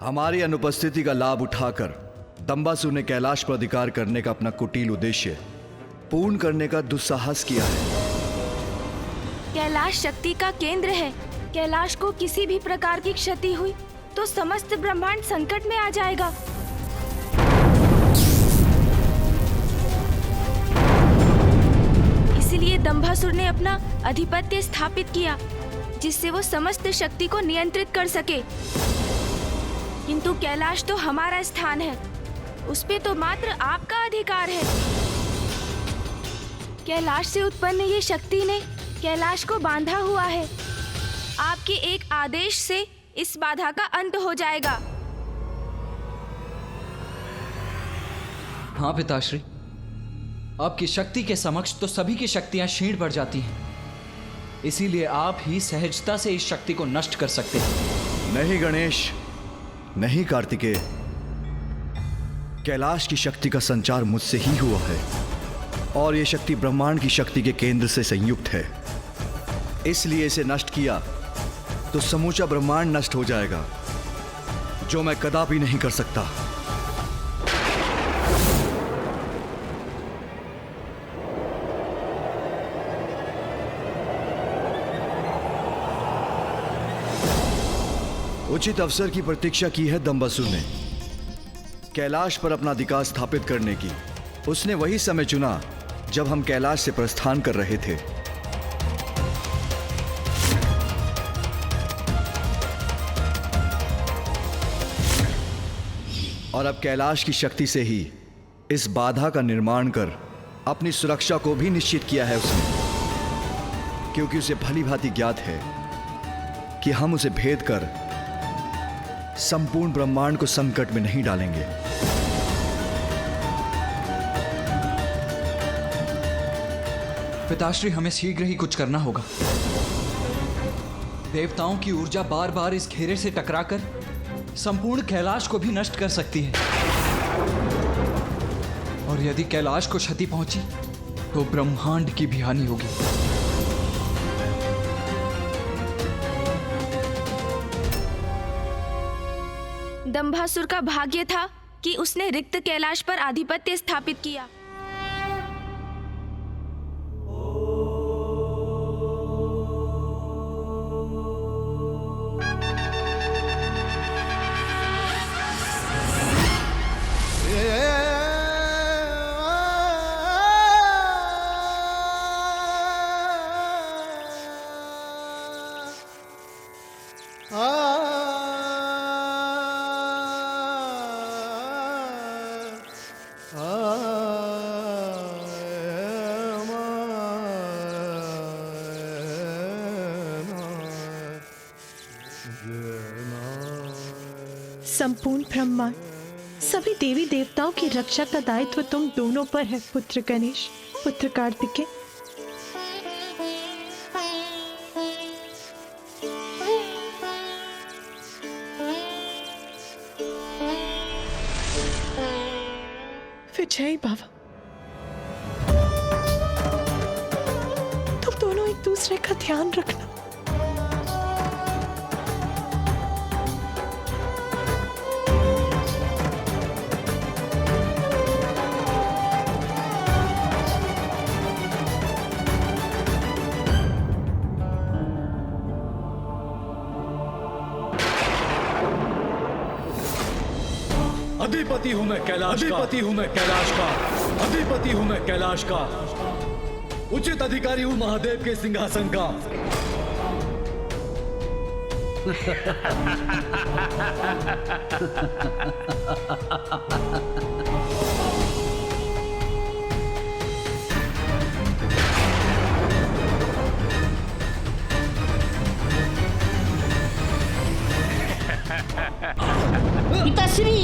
हमारी अनुपस्थिति का लाभ उठाकर दंबासुर ने कैलाश पर अधिकार करने का अपना कुटिल उद्देश्य पूर्ण करने का दुस्साहस किया है। कैलाश शक्ति का केंद्र है। कैलाश को किसी भी प्रकार की क्षति हुई तो समस्त ब्रह्मांड संकट में आ जाएगा। इसीलिए दंभासुर ने अपना आधिपत्य स्थापित किया, जिससे वो समस्त शक्ति को नियंत्रित कर सके। किंतु कैलाश तो हमारा स्थान है, उस पे तो मात्र आपका अधिकार है। कैलाश से उत्पन्न ये शक्ति ने कैलाश को बांधा हुआ है। आपके एक आदेश से इस बाधा का अंत हो जाएगा। हाँ पिताश्री, आपकी शक्ति के समक्ष तो सभी की शक्तियां क्षीण पड़ जाती हैं। इसीलिए आप ही सहजता से इस शक्ति को नष्ट कर सकते हैं। नहीं गणेश, नहीं कार्तिकेय, कैलाश की शक्ति का संचार मुझसे ही हुआ है और यह शक्ति ब्रह्मांड की शक्ति के केंद्र से संयुक्त है। इसलिए इसे नष्ट किया तो समूचा ब्रह्मांड नष्ट हो जाएगा, जो मैं कदापि नहीं कर सकता। उचित अवसर की प्रतीक्षा की है दंबासुर ने कैलाश पर अपना अधिकार स्थापित करने की। उसने वही समय चुना जब हम कैलाश से प्रस्थान कर रहे थे। और अब कैलाश की शक्ति से ही इस बाधा का निर्माण कर अपनी सुरक्षा को भी निश्चित किया है उसने, क्योंकि उसे भली भांति ज्ञात है कि हम उसे भेद कर संपूर्ण ब्रह्मांड को संकट में नहीं डालेंगे। पिताश्री, हमें शीघ्र ही कुछ करना होगा। देवताओं की ऊर्जा बार बार इस घेरे से टकराकर संपूर्ण कैलाश को भी नष्ट कर सकती है, और यदि कैलाश को क्षति पहुंची तो ब्रह्मांड की भी हानि होगी। दंभासुर का भाग्य था कि उसने रिक्त कैलाश पर आधिपत्य स्थापित किया। संपूर्ण ब्रह्मांड, सभी देवी देवताओं की रक्षा का दायित्व तुम दोनों पर है, पुत्र गणेश, पुत्र कार्तिकेय। विजय बाबा, तुम दोनों एक दूसरे का ध्यान रखना। अधिपति हूं मैं कैलाश का, अधिपति हूं मैं कैलाश का, अधिपति हूं मैं कैलाश का, उचित अधिकारी हूं महादेव के सिंहासन का। पिताश्री,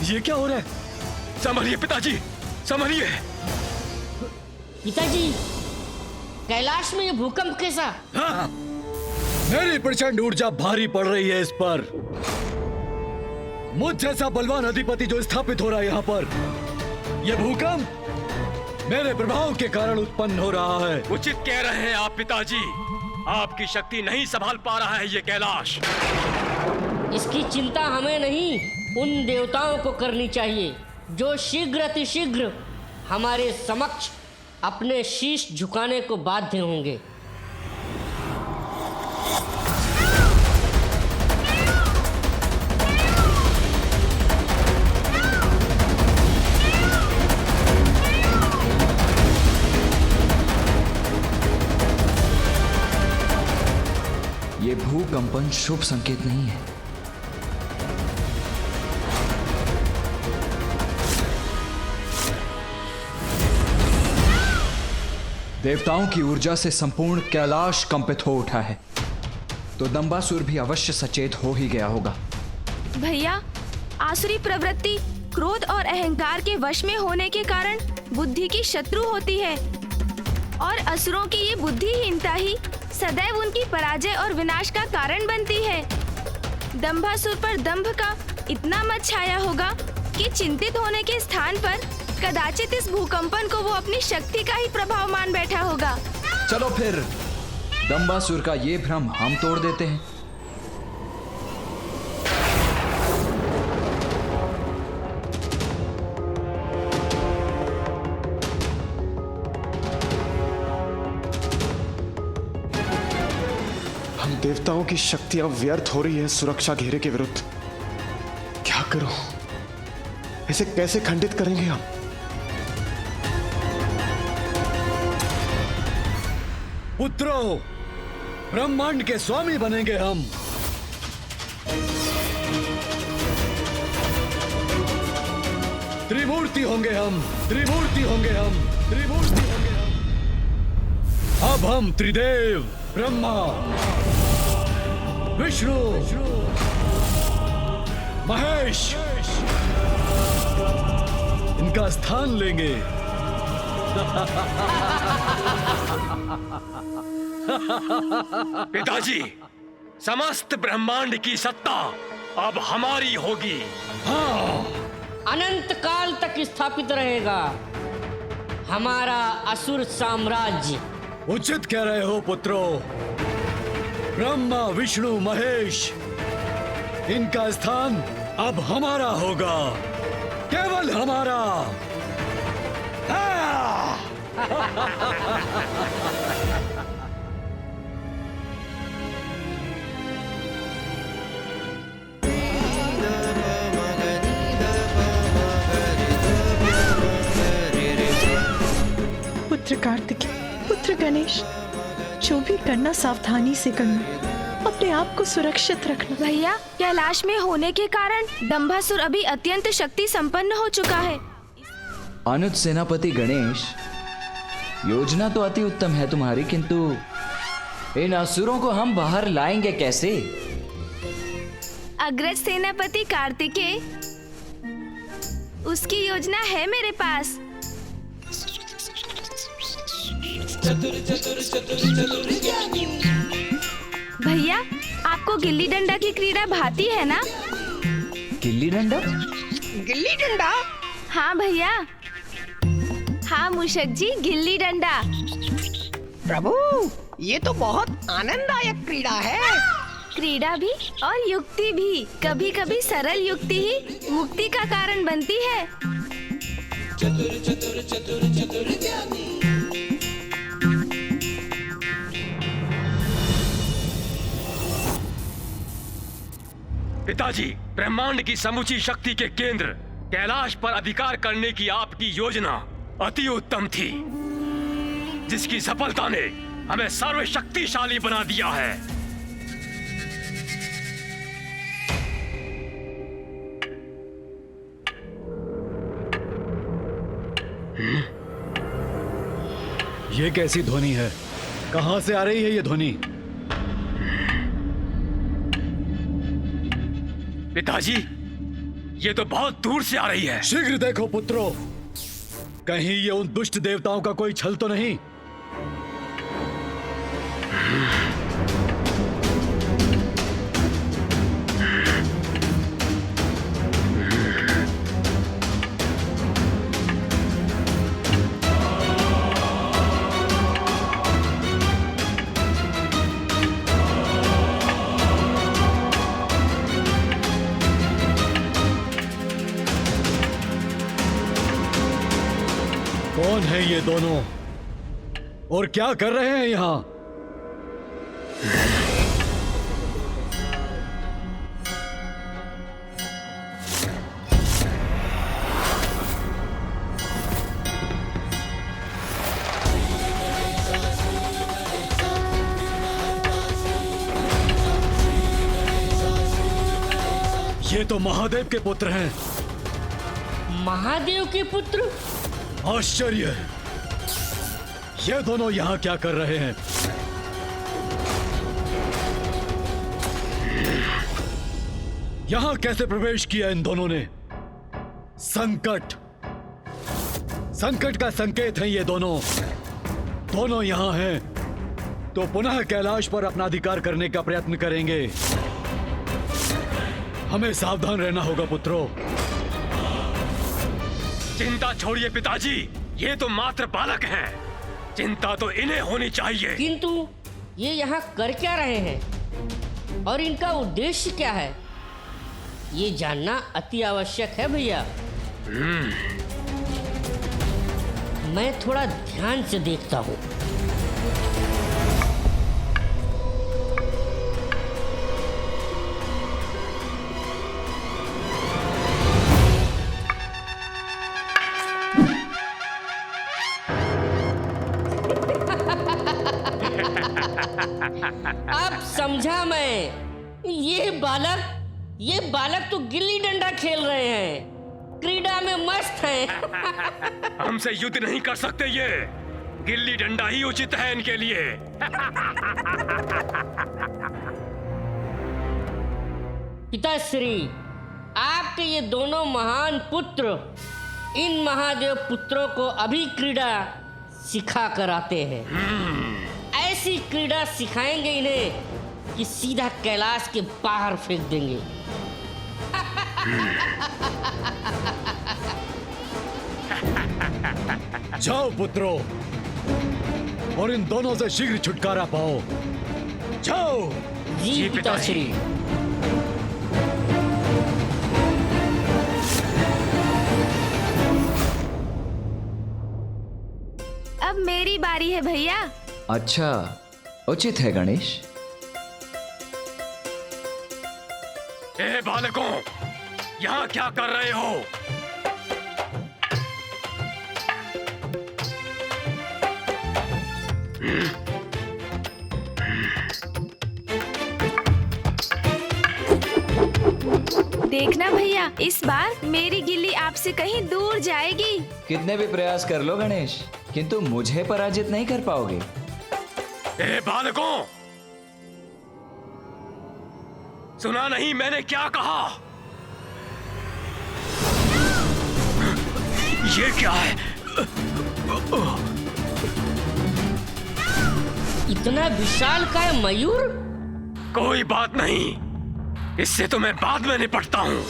ये क्या हो रहा है? संभलिए पिताजी, संभलिए। पिताजी, कैलाश में ये भूकंप कैसा? हाँ, मेरी प्रचंड ऊर्जा भारी पड़ रही है इस पर। मुझ जैसा बलवान अधिपति जो स्थापित हो रहा है यहाँ पर, ये भूकंप मेरे प्रभाव के कारण उत्पन्न हो रहा है। उचित कह रहे हैं आप पिताजी। आपकी शक्ति नहीं संभाल पा रहा है ये कैलाश। इसकी चिंता हमें नहीं, उन देवताओं को करनी चाहिए जो शीघ्र अतिशीघ्र हमारे समक्ष अपने शीश झुकाने को बाध्य होंगे। ये भूकंपन शुभ संकेत नहीं है। देवताओं की ऊर्जा से संपूर्ण कैलाश कंपित हो उठा है, तो दंबासुर भी अवश्य सचेत हो ही गया होगा। भैया, आसुरी प्रवृत्ति क्रोध और अहंकार के वश में होने के कारण बुद्धि की शत्रु होती है और असुरों की ये बुद्धिहीनता ही सदैव उनकी पराजय और विनाश का कारण बनती है। दंभासुर पर दंभ का इतना मत छाया होगा कि चिंतित होने के स्थान पर कदाचित इस भूकंपन को वो अपनी शक्ति का ही प्रभाव मान बैठा होगा। चलो फिर दंबासुर का ये भ्रम हम तोड़ देते हैं। हम देवताओं की शक्तियां व्यर्थ हो रही है सुरक्षा घेरे के विरुद्ध। क्या करूं? इसे कैसे खंडित करेंगे हम? पुत्रों, ब्रह्मांड के स्वामी बनेंगे हम। त्रिमूर्ति होंगे हम, त्रिमूर्ति होंगे हम, त्रिमूर्ति होंगे हम। अब हम त्रिदेव ब्रह्मा, विष्णु, महेश इनका स्थान लेंगे। पिताजी, समस्त ब्रह्मांड की सत्ता अब हमारी होगी। हाँ, अनंत काल तक स्थापित रहेगा हमारा असुर साम्राज्य। उचित कह रहे हो पुत्रों। ब्रह्मा, विष्णु, महेश इनका स्थान अब हमारा होगा, केवल हमारा। हाँ! पुत्र कार्तिकेय, पुत्र गणेश, जो भी करना सावधानी से करना, अपने आप को सुरक्षित रखना। भैया, कैलाश में होने के कारण दंभासुर अभी अत्यंत शक्ति संपन्न हो चुका है। अनुज सेनापति गणेश, योजना तो अति उत्तम है तुम्हारी, किंतु इन असुरों को हम बाहर लाएंगे कैसे? अग्रज सेनापति कार्तिकेय, उसकी योजना है मेरे पास। भैया, आपको गिल्ली डंडा की क्रीड़ा भाती है ना? गिल्ली डंडा? गिल्ली डंडा? हाँ भैया, हाँ मूषक जी, गिल्ली डंडा। प्रभु, ये तो बहुत आनंददायक क्रीड़ा है। क्रीड़ा भी और युक्ति भी। कभी कभी सरल युक्ति ही मुक्ति का कारण बनती है। पिताजी, ब्रह्मांड की समूची शक्ति के केंद्र कैलाश पर अधिकार करने की आपकी योजना अति उत्तम थी, जिसकी सफलता ने हमें सर्वशक्तिशाली बना दिया है। ये कैसी ध्वनि है? कहां से आ रही है ये ध्वनि? पिताजी, ये तो बहुत दूर से आ रही है। शीघ्र देखो पुत्रों, कहीं ये उन दुष्ट देवताओं का कोई छल तो नहीं। हैं ये दोनों और क्या कर रहे हैं यहाँ? ये तो महादेव के पुत्र हैं। महादेव के पुत्र? आश्चर्य है, ये दोनों यहाँ क्या कर रहे हैं? यहाँ कैसे प्रवेश किया इन दोनों ने? संकट, संकट का संकेत है ये दोनों। दोनों यहाँ हैं तो पुनः कैलाश पर अपना अधिकार करने का प्रयत्न करेंगे। हमें सावधान रहना होगा पुत्रों। चिंता छोड़िए पिताजी, ये तो मात्र बालक हैं। चिंता तो इन्हें होनी चाहिए। किंतु ये यहाँ कर क्या रहे हैं और इनका उद्देश्य क्या है, ये जानना अति आवश्यक है भैया। मैं थोड़ा ध्यान से देखता हूँ। अब समझा मैं। ये बालक तो गिल्ली डंडा खेल रहे हैं, क्रीड़ा में मस्त हैं। हमसे युद्ध नहीं कर सकते ये। गिल्ली डंडा ही उचित है इनके लिए। पिताश्री, आपके ये दोनों महान पुत्र इन महादेव पुत्रों को अभी क्रीड़ा सिखा कर आते हैं। ऐसी क्रीड़ा सिखाएंगे इन्हें कि सीधा कैलाश के बाहर फेंक देंगे। जाओ पुत्रों और इन दोनों से शीघ्र छुटकारा पाओ। जाओ। जी पिताश्री। अब मेरी बारी है भैया। अच्छा, उचित है गणेश। ए बालकों, यहाँ क्या कर रहे हो? देखना भैया, इस बार मेरी गिल्ली आपसे कहीं दूर जाएगी। कितने भी प्रयास कर लो गणेश, किंतु मुझे पराजित नहीं कर पाओगे। ए बालकों, सुना नहीं मैंने क्या कहा? ये क्या है? इतना विशाल का मयूर? कोई बात नहीं, इससे तो मैं बाद में निपटता हूँ।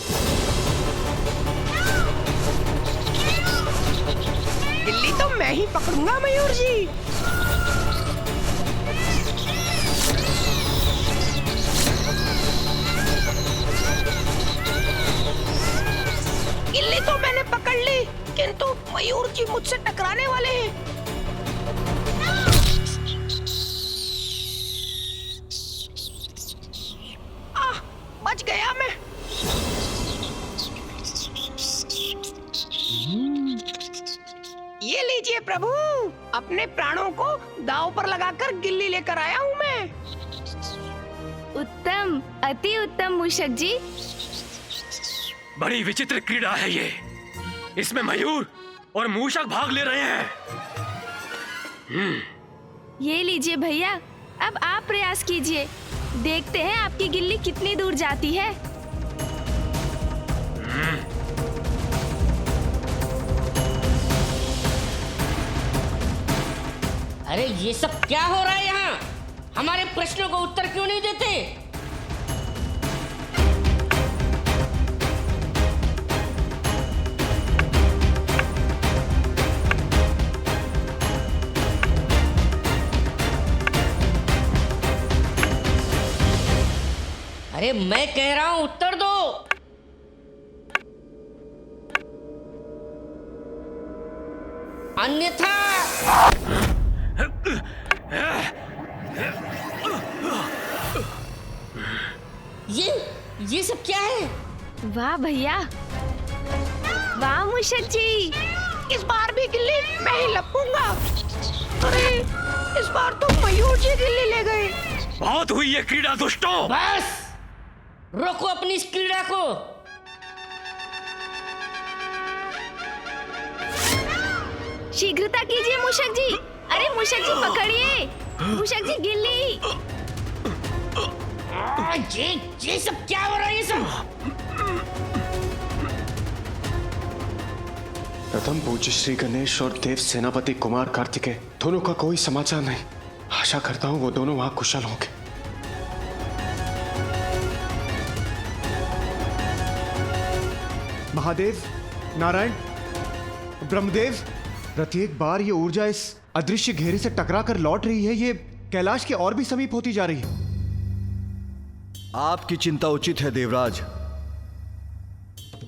गिल्ली तो मैं ही पकड़ूंगा मयूर जी। गिल्ली तो मैंने पकड़ ली, किंतु मयूर जी मुझसे टकराने वाले हैं। बच गया मैं। ये लीजिए प्रभु, अपने प्राणों को दांव पर लगाकर गिल्ली लेकर आया हूँ मैं। उत्तम, अति उत्तम मूषक जी। बड़ी विचित्र क्रीड़ा है ये। इसमें मयूर और मूषक भाग ले रहे हैं। ये लीजिए भैया, अब आप प्रयास कीजिए। देखते हैं आपकी गिल्ली कितनी दूर जाती है। अरे ये सब क्या हो रहा है यहाँ? हमारे प्रश्नों को उत्तर क्यों नहीं देते? अरे मैं कह रहा हूं उत्तर दो। अन्यथा ये सब क्या है? वाह भैया, वाह मूषक जी। इस बार भी गिल्ली मैं ही लपूंगा। अरे इस बार तो मयूर जी गिल्ली ले गए। बहुत हुई ये क्रीड़ा दुष्टों। बस रोको अपनी इस क्रीड़ा को। शीघ्रता कीजिए मूषक जी। अरे मूषक जी पकड़िए, मूषक जी गिल्ली। ये सब क्या हो रहा है? ये सब प्रथम पूज्य श्री गणेश और देव सेनापति कुमार कार्तिकेय दोनों का कोई समाचार नहीं। आशा करता हूं वो दोनों वहां कुशल होंगे। महादेव, नारायण, ब्रह्मदेव, प्रत्येक बार ये ऊर्जा इस अदृश्य घेरे से टकरा कर लौट रही है। ये कैलाश के और भी समीप होती जा रही है। आपकी चिंता उचित है देवराज,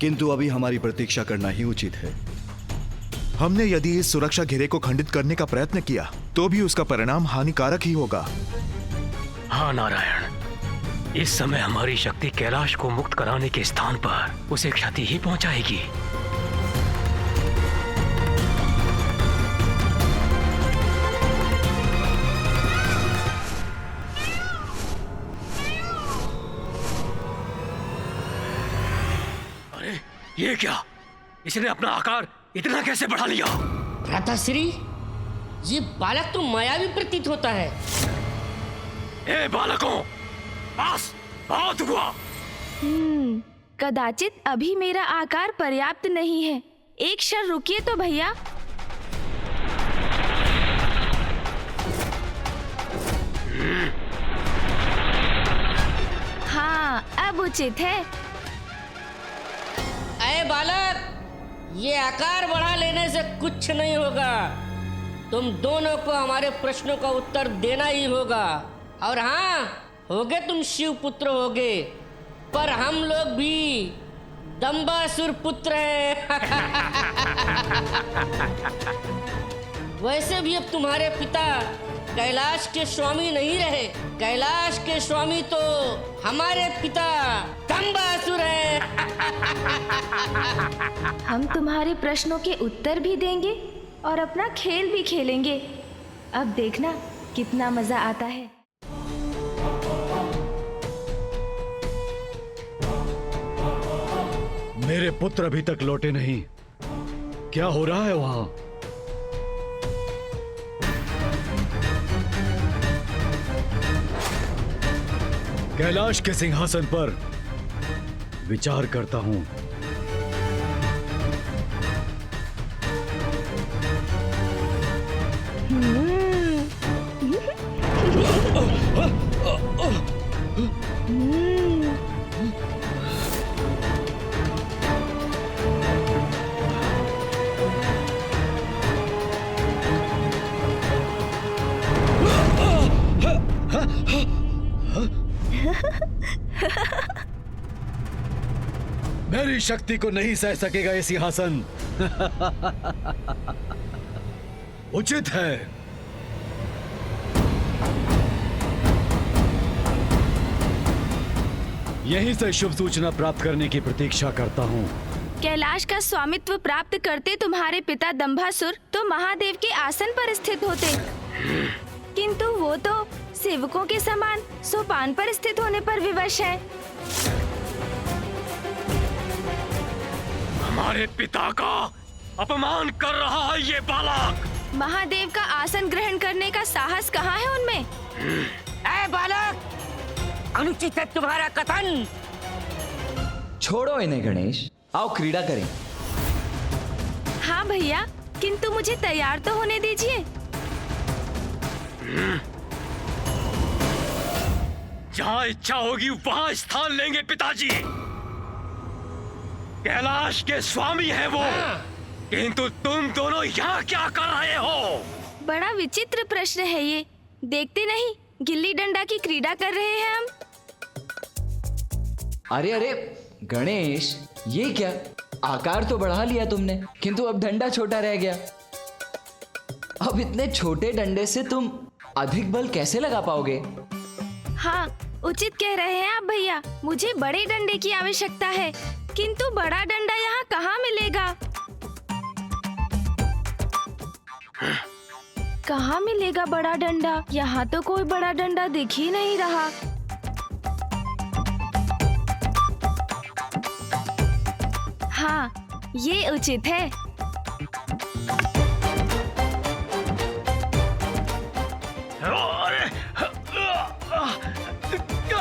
किंतु अभी हमारी प्रतीक्षा करना ही उचित है। हमने यदि इस सुरक्षा घेरे को खंडित करने का प्रयत्न किया तो भी उसका परिणाम हानिकारक ही होगा। हाँ नारायण, इस समय हमारी शक्ति कैलाश को मुक्त कराने के स्थान पर उसे क्षति ही पहुंचाएगी। अरे ये क्या? इसने अपना आकार इतना कैसे बढ़ा लिया? भ्राताश्री, ये बालक तो मायावी प्रतीत होता है। ए बालकों, बस बहुत हुआ। कदाचित अभी मेरा आकार पर्याप्त नहीं है। एक क्षण रुकिए तो भैया। हाँ, अब उचित है। अरे बालक, ये आकार बढ़ा लेने से कुछ नहीं होगा। तुम दोनों को हमारे प्रश्नों का उत्तर देना ही होगा। और हाँ, होगे तुम शिव पुत्र होगे, पर हम लोग भी दंबासुर पुत्र हैं। वैसे भी अब तुम्हारे पिता कैलाश के स्वामी नहीं रहे। कैलाश के स्वामी तो हमारे पिता दंबासुर हैं। हम तुम्हारे प्रश्नों के उत्तर भी देंगे और अपना खेल भी खेलेंगे। अब देखना कितना मजा आता है। मेरे पुत्र अभी तक लौटे नहीं। क्या हो रहा है वहां? कैलाश के सिंहासन पर विचार करता हूं। मेरी शक्ति को नहीं सह सकेगा ये सिंहासन। उचित है। यहीं से शुभ सूचना प्राप्त करने की प्रतीक्षा करता हूँ। कैलाश का स्वामित्व प्राप्त करते तुम्हारे पिता दंभासुर तो महादेव के आसन पर स्थित होते, किंतु वो तो सेवकों के समान सोपान पर स्थित होने पर विवश है। हमारे पिता का अपमान कर रहा है ये बालक। महादेव का आसन ग्रहण करने का साहस कहाँ है उनमें? ऐ बालक, अनुचित है तुम्हारा कथन। छोड़ो इन्हें गणेश, आओ क्रीड़ा करें। हाँ भैया, किंतु मुझे तैयार तो होने दीजिए। जहाँ इच्छा होगी वहाँ स्थान लेंगे पिताजी। कैलाश के स्वामी है वो, किंतु तुम दोनों यहाँ क्या कर रहे हो? बड़ा विचित्र प्रश्न है ये। देखते नहीं गिल्ली डंडा की क्रीड़ा कर रहे हैं हम। अरे अरे गणेश, ये क्या? आकार तो बढ़ा लिया तुमने, किंतु अब डंडा छोटा रह गया। अब इतने छोटे डंडे से तुम अधिक बल कैसे लगा पाओगे? हाँ, उचित कह रहे हैं आप भैया। मुझे बड़े डंडे की आवश्यकता है, किंतु बड़ा डंडा यहाँ कहाँ मिलेगा? कहाँ मिलेगा बड़ा डंडा? यहाँ तो कोई बड़ा डंडा दिख ही नहीं रहा। हाँ, ये उचित है।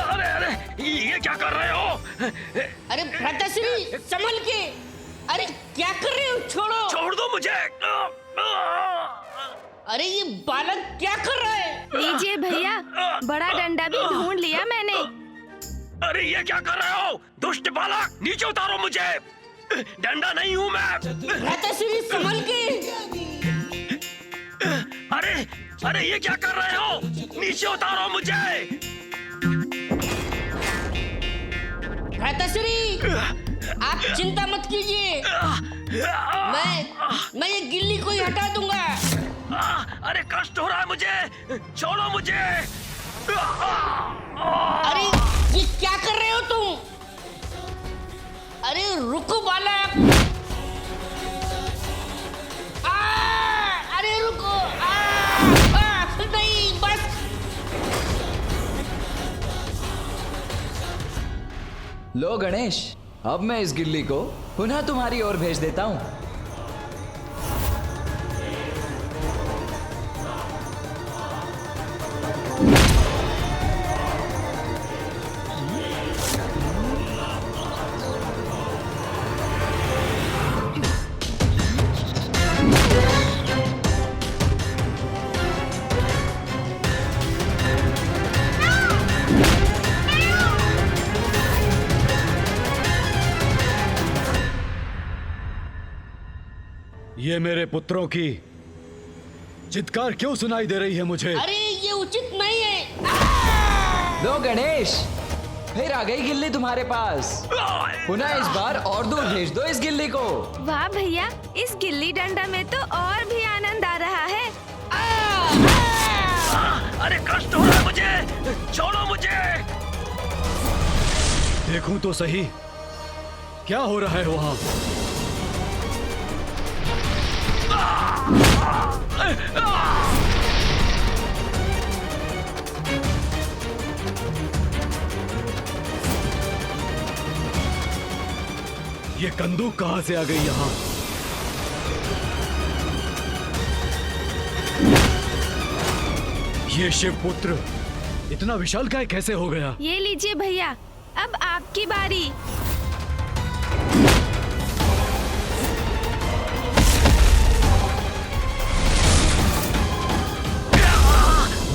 अरे ये क्या कर रहे हो? अरे भ्राताश्री संभल के। अरे क्या कर रहे हो? छोड़ो। छोड़ दो मुझे। अरे ये बालक क्या कर रहा है? लीजिए भैया, बड़ा डंडा भी ढूंढ लिया मैंने। अरे ये क्या कर रहे हो? दुष्ट बालक, नीचे उतारो मुझे। डंडा नहीं हूँ मैं। भ्राताश्री संभल के। अरे ये क्या कर रहे हो? नीचे उतारो मुझे। भ्राताश्री आप चिंता मत कीजिए, मैं ये गिल्ली को ही हटा दूंगा। अरे कष्ट हो रहा है मुझे, छोड़ो मुझे। अरे ये क्या कर रहे हो तुम? अरे रुको बालक। अरे रुको। नहीं, बस। लो गणेश, अब मैं इस गिल्ली को पुनः तुम्हारी ओर भेज देता हूँ। ये मेरे पुत्रों की चित्कार क्यों सुनाई दे रही है मुझे? अरे ये उचित नहीं है। लो गणेश, फिर आ गई गिल्ली तुम्हारे पास। पुनः इस बार और दूर भेज दो इस गिल्ली को। वाह भैया, इस गिल्ली डंडा में तो और भी आनंद आ रहा है। अरे कष्ट हो रहा है मुझे, छोड़ो मुझे। देखूं तो सही क्या हो रहा है वहां। ये कंदूक कहां से आ गई यहां? ये शिवपुत्र इतना विशालकाय कैसे हो गया? ये लीजिए भैया, अब आपकी बारी।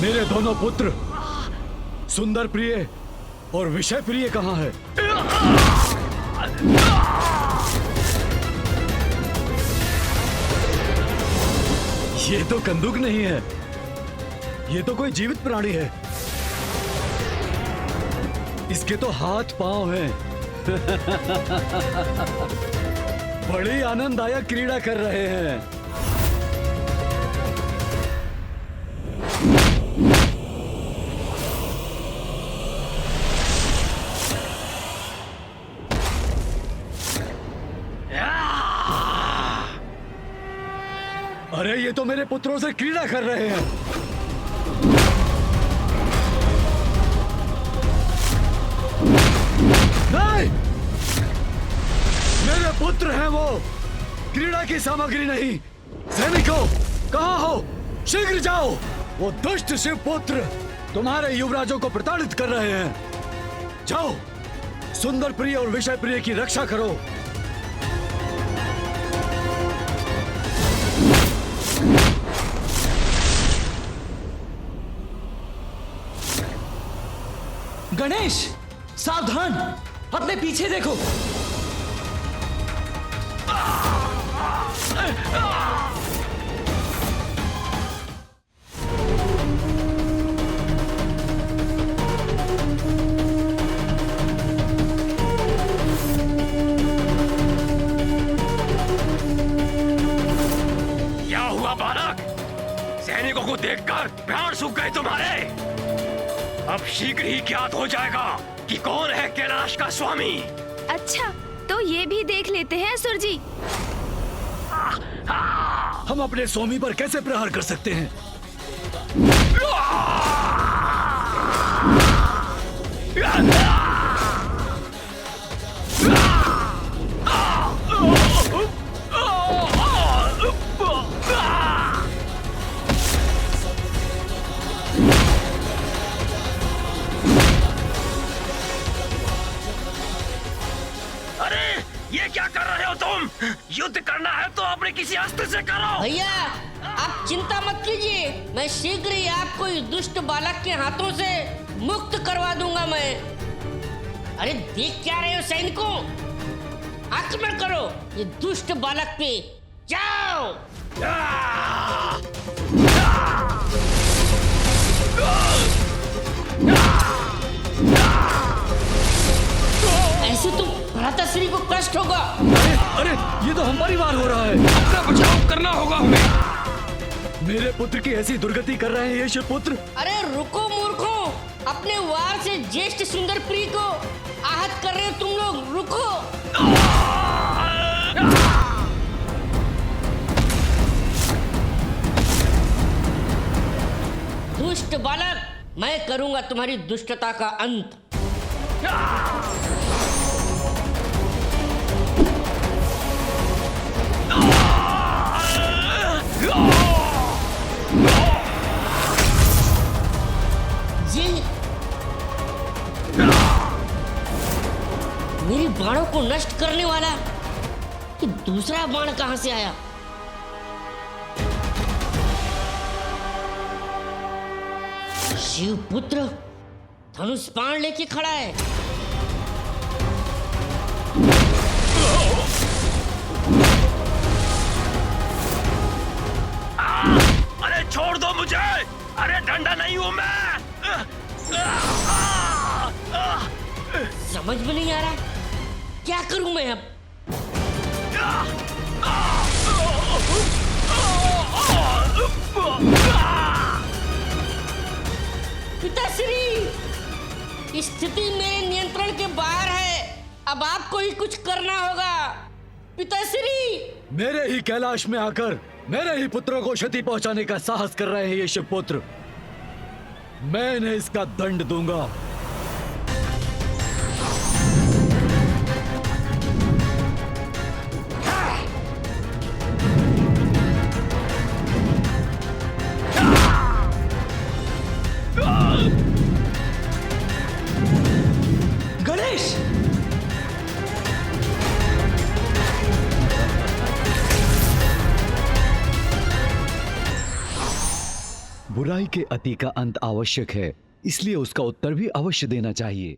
मेरे दोनों पुत्र सुंदर प्रिय और विषय प्रिय कहाँ है? ये तो कंदूक नहीं है, ये तो कोई जीवित प्राणी है। इसके तो हाथ पांव हैं। बड़ी आनंददायक क्रीड़ा कर रहे हैं। अरे ये तो मेरे पुत्रों से क्रीड़ा कर रहे हैं। नहीं, मेरे पुत्र हैं वो, क्रीड़ा की सामग्री नहीं। सैनिकों, कहाँ हो? शीघ्र जाओ। वो दुष्ट शिवपुत्र तुम्हारे युवराजों को प्रताड़ित कर रहे हैं। जाओ, सुंदर प्रिय और विषय प्रिय की रक्षा करो। गणेश, सावधान, अपने पीछे देखो। क्या हुआ बालक? कर प्राण सूख गए तुम्हारे। अब शीघ्र ही ज्ञात हो जाएगा कि कौन है कैलाश का स्वामी। अच्छा, तो ये भी देख लेते हैं असुर जी। हम अपने स्वामी पर कैसे प्रहार कर सकते हैं? अरे ये क्या कर रहे हो तुम? युद्ध करना है तो अपने किसी अस्त्र से करो। भैया आप चिंता मत कीजिए, मैं शीघ्र ही आपको इस दुष्ट बालक के हाथों से मुक्त करवा दूंगा मैं। अरे देख क्या रहे हो सैनिकों, आक्रमण करो ये दुष्ट बालक पे, जाओ। ऐसे तो भ्राताश्री को कष्ट होगा। अरे ये तो हमारी वार हो रहा है। अपना बचाव करना होगा हमें। मेरे पुत्र की ऐसी दुर्गति कर रहे हैं ये शिवपुत्र। अरे रुको मूर्खों, अपने वार से ज्येष्ठ सुंदर प्रिय को आहत कर रहे हो तुम लोग, रुको। दुष्ट बालक, मैं करूंगा तुम्हारी दुष्टता का अंत। ये मेरी बाणों को नष्ट करने वाला ये दूसरा बाण कहां से आया? शिवपुत्र धनुष बाण लेके खड़ा है। अरे छोड़ दो मुझे, अरे डंडा नहीं हूं मैं। समझ में नहीं आ रहा क्या करूं मैं अब। पिताश्री, स्थिति मेरे नियंत्रण के बाहर है, अब आपको ही कुछ करना होगा। पिताश्री, मेरे ही कैलाश में आकर मेरे ही पुत्रों को क्षति पहुंचाने का साहस कर रहे हैं ये शिवपुत्र। मैं इन्हें इसका दंड दूंगा। गणेश! बुराई के अति का अंत आवश्यक है, इसलिए उसका उत्तर भी अवश्य देना चाहिए।